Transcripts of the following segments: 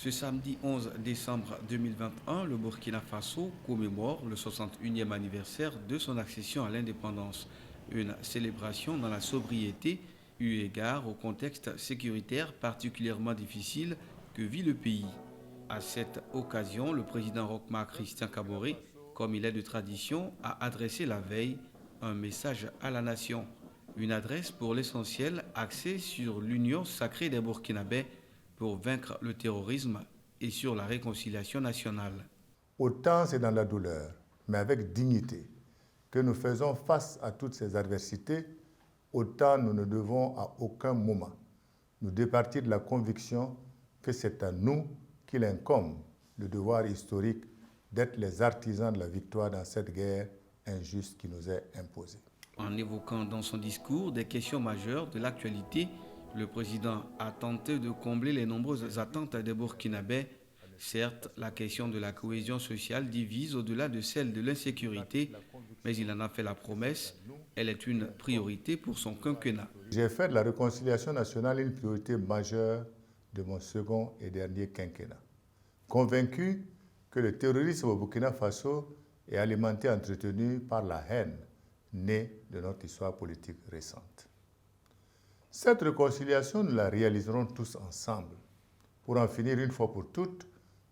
Ce samedi 11 décembre 2021, le Burkina Faso commémore le 61e anniversaire de son accession à l'indépendance. Une célébration dans la sobriété, eu égard au contexte sécuritaire particulièrement difficile que vit le pays. À cette occasion, le président Rochmark Christian Kaboré, comme il est de tradition, a adressé la veille un message à la nation. Une adresse pour l'essentiel axée sur l'union sacrée des Burkinabés pour vaincre le terrorisme et sur la réconciliation nationale. Autant c'est dans la douleur, mais avec dignité, que nous faisons face à toutes ces adversités, autant nous ne devons à aucun moment nous départir de la conviction que c'est à nous qu'il incombe le devoir historique d'être les artisans de la victoire dans cette guerre injuste qui nous est imposée. En évoquant dans son discours des questions majeures de l'actualité, le président a tenté de combler les nombreuses attentes des Burkinabés. Certes, la question de la cohésion sociale divise au-delà de celle de l'insécurité, mais il en a fait la promesse. Elle est une priorité pour son quinquennat. J'ai fait de la réconciliation nationale une priorité majeure de mon second et dernier quinquennat. Convaincu que le terrorisme au Burkina Faso est alimenté et entretenu par la haine née de notre histoire politique récente. Cette réconciliation, nous la réaliserons tous ensemble pour en finir une fois pour toutes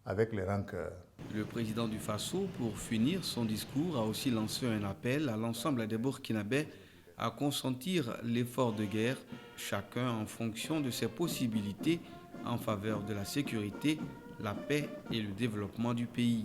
avec les rancœurs. Le président du Faso, pour finir son discours, a aussi lancé un appel à l'ensemble des Burkinabés à consentir l'effort de guerre, chacun en fonction de ses possibilités, en faveur de la sécurité, la paix et le développement du pays.